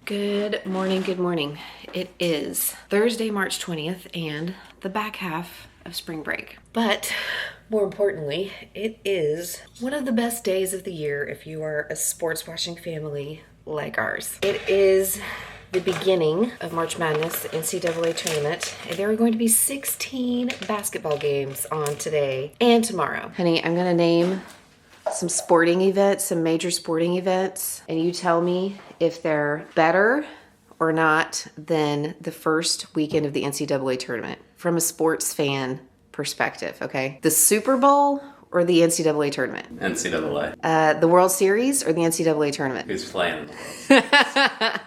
Good morning, good morning. It is Thursday, March 20th, and the back half of spring break. But more importantly, it is one of the best days of the year if you are a sports watching family like ours. It is the beginning of March Madness NCAA tournament, and there are going to be 16 basketball games on today and tomorrow. Honey, I'm gonna name some sporting events, some major sporting events, and you tell me if they're better or not than the first weekend of the NCAA tournament from a sports fan perspective, okay? The Super Bowl or the NCAA tournament? NCAA. The World Series or the NCAA tournament? Who's playing?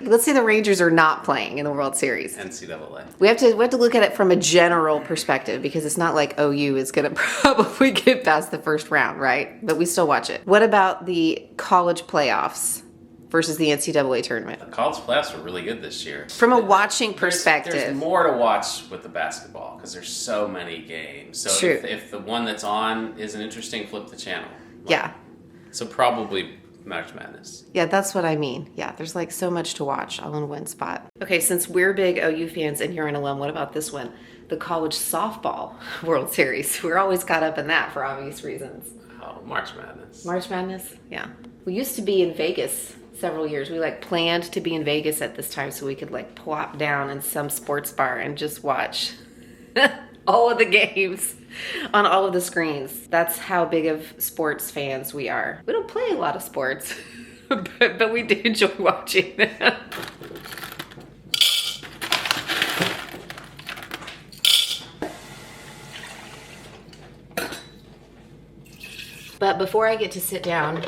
Let's say the Rangers are not playing in the World Series. NCAA. We have to look at it from a general perspective because it's not like OU is going to probably get past the first round, right? But we still watch it. What about the college playoffs versus the NCAA tournament? The college playoffs are really good this year. From a watching perspective. There's more to watch with the basketball because there's so many games. So True. If the one that's on isn't interesting, flip the channel. Yeah. So probably March Madness. Yeah, that's what I mean. Yeah, there's like so much to watch all in one spot. Okay, since we're big OU fans and you're an alum, what about this one? The college softball World Series. We're always caught up in that for obvious reasons. Oh, March Madness. March Madness? Yeah. We used to be in Vegas several years. We planned to be in Vegas at this time so we could plop down in some sports bar and just watch all of the games on all of the screens. That's how big of sports fans we are. We don't play a lot of sports, but we do enjoy watching them. But before I get to sit down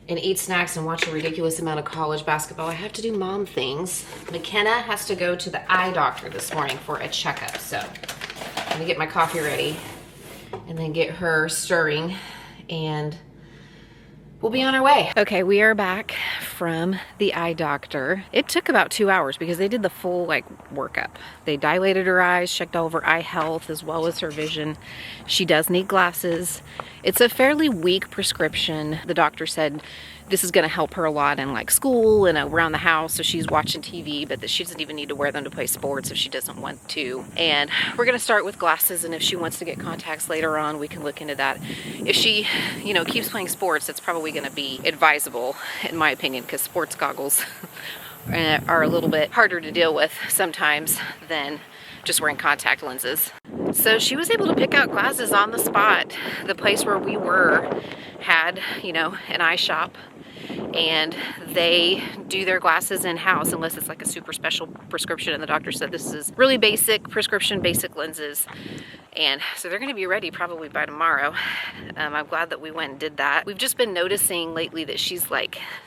and eat snacks and watch a ridiculous amount of college basketball, I have to do mom things. McKenna has to go to the eye doctor this morning for a checkup. So I'm gonna get my coffee ready and then get her stirring and we'll be on our way. Okay, we are back from the eye doctor. It took about 2 hours because they did the full workup. They dilated her eyes, checked all of her eye health as well as her vision. She does need glasses. It's a fairly weak prescription. The doctor said this is gonna help her a lot in school and around the house, so she's watching TV, but that she doesn't even need to wear them to play sports if she doesn't want to. And we're gonna start with glasses, and if she wants to get contacts later on, we can look into that. If she, keeps playing sports, it's probably gonna be advisable, in my opinion, because sports goggles are a little bit harder to deal with sometimes than just wearing contact lenses. So she was able to pick out glasses on the spot. The place where we were had, an eye shop, and they do their glasses in-house unless it's a super special prescription, and the doctor said this is really basic prescription, basic lenses, and so they're going to be ready probably by tomorrow. I'm glad that we went and did that. We've just been noticing lately that she's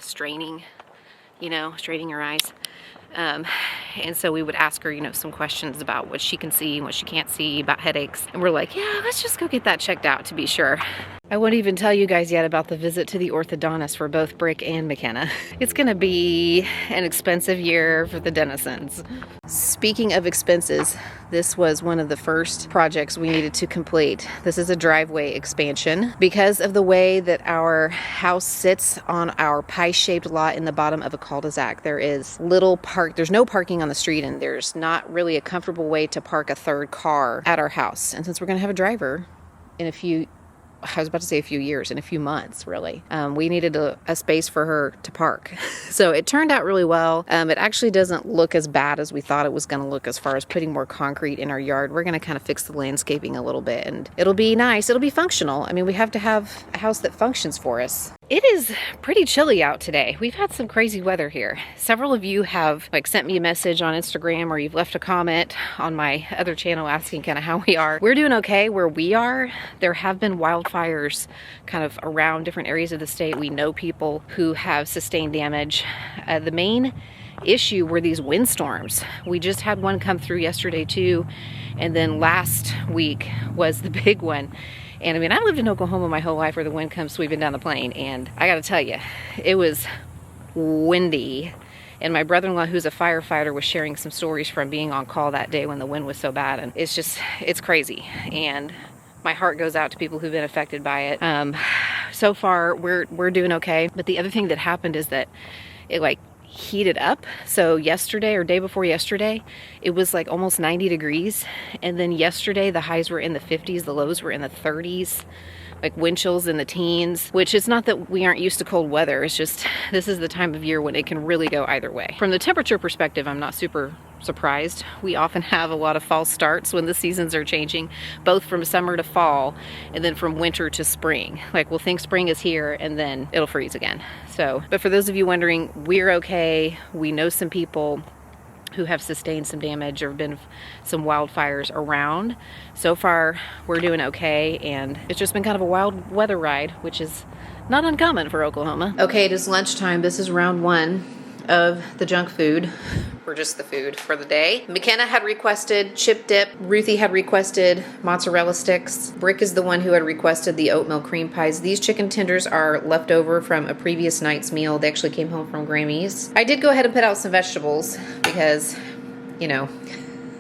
straining her eyes. And so we would ask her, some questions about what she can see and what she can't see, about headaches. And we're yeah, let's just go get that checked out to be sure. I won't even tell you guys yet about the visit to the orthodontist for both Brick and McKenna. It's gonna be an expensive year for the Dennisons. Speaking of expenses, this was one of the first projects we needed to complete. This is a driveway expansion. Because of the way that our house sits on our pie-shaped lot in the bottom of a cul-de-sac, there's no parking on the street, and there's not really a comfortable way to park a third car at our house. And since we're gonna have a driver in a few years, in a few months, really. We needed a space for her to park. So it turned out really well. It actually doesn't look as bad as we thought it was going to look as far as putting more concrete in our yard. We're going to kind of fix the landscaping a little bit, and it'll be nice. It'll be functional. I mean, we have to have a house that functions for us. It is pretty chilly out today. We've had some crazy weather here. Several of you have sent me a message on Instagram, or you've left a comment on my other channel asking kind of how we are. We're doing okay where we are. There have been wildfires kind of around different areas of the state. We know people who have sustained damage. The main issue were these windstorms. We just had one come through yesterday too, and then last week was the big one. And I mean, I lived in Oklahoma my whole life where the wind comes sweeping down the plain, and I gotta tell you, it was windy. And my brother-in-law, who's a firefighter, was sharing some stories from being on call that day when the wind was so bad, and it's crazy. And my heart goes out to people who've been affected by it. So far, we're doing okay. But the other thing that happened is that it heated up. So yesterday or day before yesterday, it was like almost 90 degrees. And then yesterday, the highs were in the 50s, the lows were in the 30s, like wind chills in the teens, which it's not that we aren't used to cold weather. It's just, this is the time of year when it can really go either way. From the temperature perspective, I'm not super surprised. We often have a lot of false starts when the seasons are changing, both from summer to fall and then from winter to spring. Like we'll think spring is here and then it'll freeze again. So, but for those of you wondering, we're okay. We know some people who have sustained some damage or been some wildfires around. So far, we're doing okay, and it's just been kind of a wild weather ride, which is not uncommon for Oklahoma. Okay, it is lunchtime. This is round one of the junk food, or just the food for the day. McKenna had requested chip dip. Ruthie had requested mozzarella sticks. Brick is the one who had requested the oatmeal cream pies. These chicken tenders are left over from a previous night's meal. They actually came home from Grammy's. I did go ahead and put out some vegetables because, you know,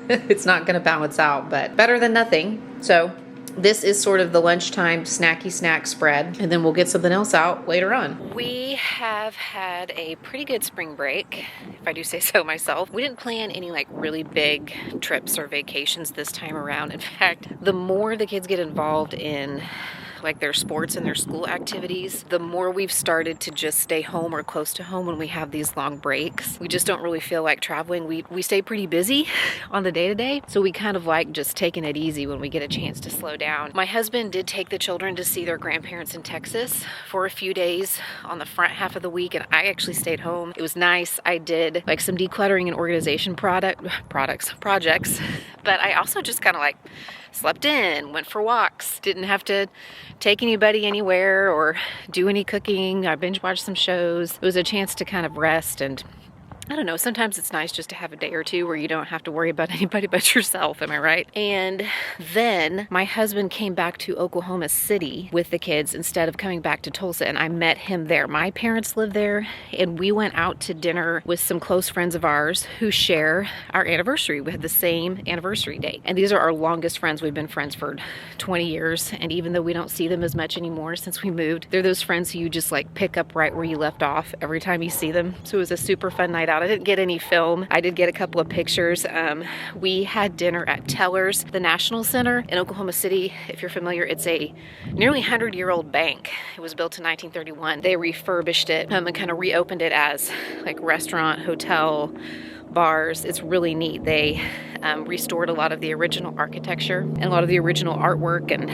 it's not gonna balance out, but better than nothing. So this is sort of the lunchtime snacky snack spread, and then we'll get something else out later on. We have had a pretty good spring break, if I do say so myself. We didn't plan any like really big trips or vacations this time around. In fact, the more the kids get involved in like their sports and their school activities, the more we've started to just stay home or close to home when we have these long breaks. We just don't really feel like traveling. We stay pretty busy on the day-to-day, so we kind of like just taking it easy when we get a chance to slow down. My husband did take the children to see their grandparents in Texas for a few days on the front half of the week, and I actually stayed home. It was nice. I did like some decluttering and organization projects, but I also just kind of like slept in, went for walks, didn't have to take anybody anywhere or do any cooking. I binge watched some shows. It was a chance to kind of rest, and I don't know, sometimes it's nice just to have a day or two where you don't have to worry about anybody but yourself, am I right? And then my husband came back to Oklahoma City with the kids instead of coming back to Tulsa, and I met him there. My parents live there, and we went out to dinner with some close friends of ours who share our anniversary. We had the same anniversary date, and these are our longest friends. We've been friends for 20 years, and even though we don't see them as much anymore since we moved, they're those friends who you just like pick up right where you left off every time you see them. So it was a super fun night out. I didn't get any film. I did get a couple of pictures. We had dinner at Tellers, the National Center in Oklahoma City. If you're familiar, it's a nearly 100-year-old bank. It was built in 1931. They refurbished it and kind of reopened it as like restaurant, hotel, bars. It's really neat. They restored a lot of the original architecture and a lot of the original artwork, and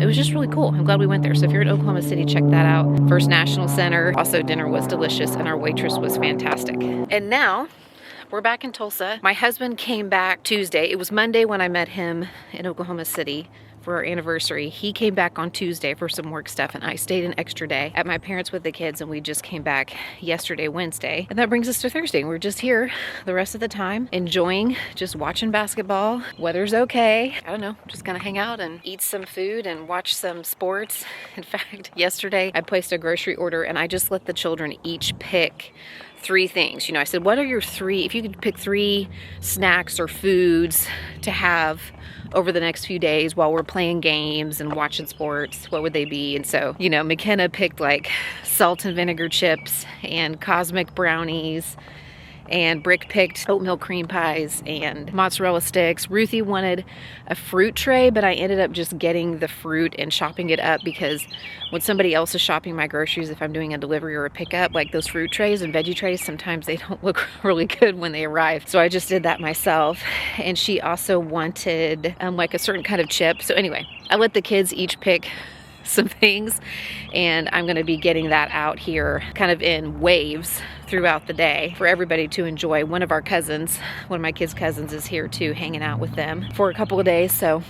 it was just really cool. I'm glad we went there. So if you're in Oklahoma City, check that out. First National Center. Also, dinner was delicious and our waitress was fantastic. And now we're back in Tulsa. My husband came back Tuesday. It was Monday when I met him in Oklahoma City for our anniversary. He came back on Tuesday for some work stuff, and I stayed an extra day at my parents' with the kids, and we just came back yesterday, Wednesday. And that brings us to Thursday. We're just here the rest of the time, enjoying just watching basketball. Weather's okay. I don't know, just gonna hang out and eat some food and watch some sports. In fact, yesterday I placed a grocery order, and I just let the children each pick 3 things. You know, I said, what are your 3, if you could pick 3 snacks or foods to have over the next few days while we're playing games and watching sports, what would they be? And so, you know, McKenna picked like salt and vinegar chips and cosmic brownies, and Brick picked oatmeal cream pies and mozzarella sticks. Ruthie wanted a fruit tray, but I ended up just getting the fruit and chopping it up, because when somebody else is shopping my groceries, if I'm doing a delivery or a pickup, like those fruit trays and veggie trays, sometimes they don't look really good when they arrive. So I just did that myself. And she also wanted like a certain kind of chip. So anyway, I let the kids each pick some things, and I'm going to be getting that out here kind of in waves throughout the day for everybody to enjoy. One of our cousins, one of my kids' cousins, is here too, hanging out with them for a couple of days. So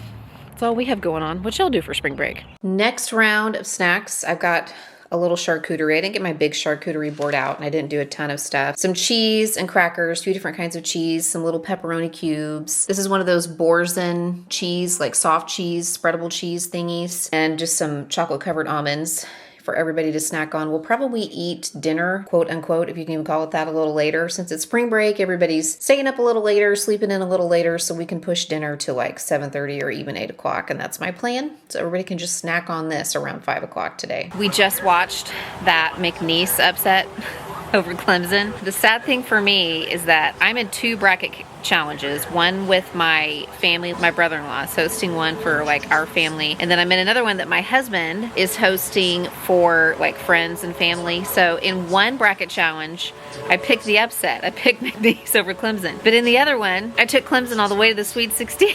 that's all we have going on. What y'all do for spring break? Next round of snacks, I've got a little charcuterie. I didn't get my big charcuterie board out, and I didn't do a ton of stuff. Some cheese and crackers, 2 different kinds of cheese, some little pepperoni cubes. This is one of those Borzen cheese, like soft cheese, spreadable cheese thingies, and just some chocolate covered almonds for everybody to snack on. We'll probably eat dinner, quote unquote, if you can even call it that, a little later. Since it's spring break, everybody's staying up a little later, sleeping in a little later, so we can push dinner to like 7:30 or even 8 o'clock, and that's my plan. So everybody can just snack on this around 5 o'clock today. We just watched that McNeese upset over Clemson. The sad thing for me is that I'm in 2 bracket challenges. One with my family, my brother-in-law is hosting one for like our family. And then I'm in another one that my husband is hosting for like friends and family. So in one bracket challenge, I picked the upset. I picked McNeese over Clemson. But in the other one, I took Clemson all the way to the Sweet 16.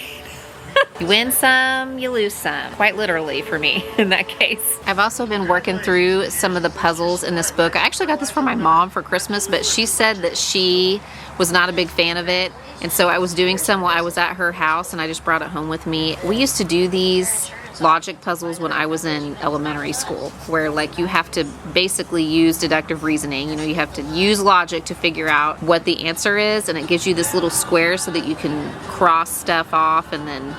You win some, you lose some. Quite literally for me in that case. I've also been working through some of the puzzles in this book. I actually got this for my mom for Christmas, but she said that she was not a big fan of it. And so I was doing some while I was at her house and I just brought it home with me. We used to do these logic puzzles when I was in elementary school, where like you have to basically use deductive reasoning. You know, you have to use logic to figure out what the answer is, and it gives you this little square so that you can cross stuff off and then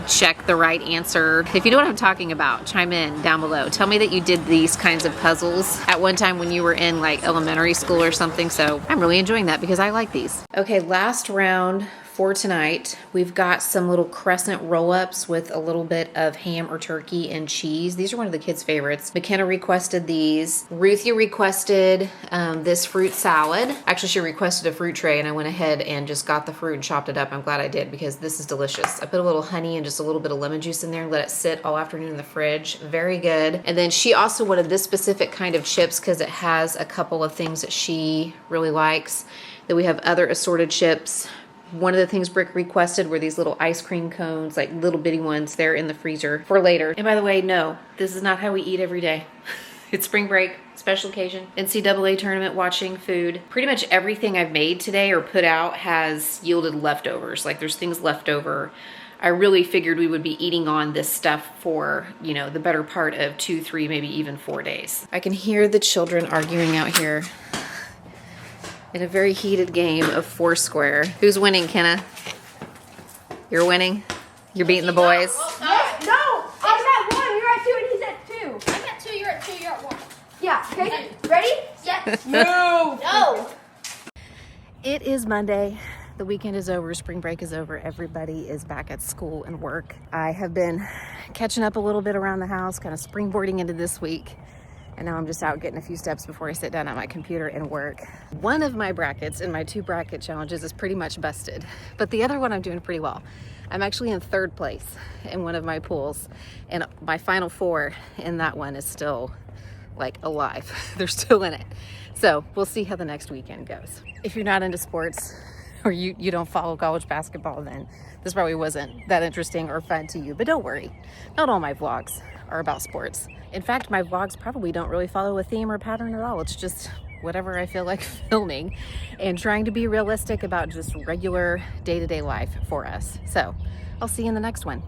check the right answer. If you know what I'm talking about, chime in down below. Tell me that you did these kinds of puzzles at one time when you were in like elementary school or something. So I'm really enjoying that because I like these. Okay, last round for tonight. We've got some little crescent roll-ups with a little bit of ham or turkey and cheese. These are one of the kids' favorites. McKenna requested these. Ruthie requested this fruit salad. Actually, she requested a fruit tray and I went ahead and just got the fruit and chopped it up. I'm glad I did because this is delicious. I put a little honey and just a little bit of lemon juice in there and let it sit all afternoon in the fridge. Very good. And then she also wanted this specific kind of chips because it has a couple of things that she really likes. Then we have other assorted chips. One of the things Brick requested were these little ice cream cones, like little bitty ones. They're in the freezer for later. And by the way, no, this is not how we eat every day. It's spring break, special occasion, NCAA tournament, watching food. Pretty much everything I've made today or put out has yielded leftovers. Like there's things left over. I really figured we would be eating on this stuff for, you know, the better part of 2, 3, maybe even 4 days. I can hear the children arguing out here in a very heated game of Foursquare. Who's winning, Kenna? You're winning? You're beating the boys? Yes, no! I'm at 1, you're at 2, and he's at 2. I'm at 2, you're at 2, you're at 1. Yeah, okay? Ready? Yes. No! It is Monday. The weekend is over. Spring break is over. Everybody is back at school and work. I have been catching up a little bit around the house, kind of springboarding into this week. And now I'm just out getting a few steps before I sit down at my computer and work. One of my brackets in my 2 bracket challenges is pretty much busted, but the other one I'm doing pretty well. I'm actually in 3rd place in one of my pools, and my final 4 in that one is still like alive. They're still in it. So we'll see how the next weekend goes. If you're not into sports or you don't follow college basketball, then this probably wasn't that interesting or fun to you, but don't worry. Not all my vlogs are about sports. In fact, my vlogs probably don't really follow a theme or pattern at all. It's just whatever I feel like filming and trying to be realistic about just regular day-to-day life for us. So I'll see you in the next one.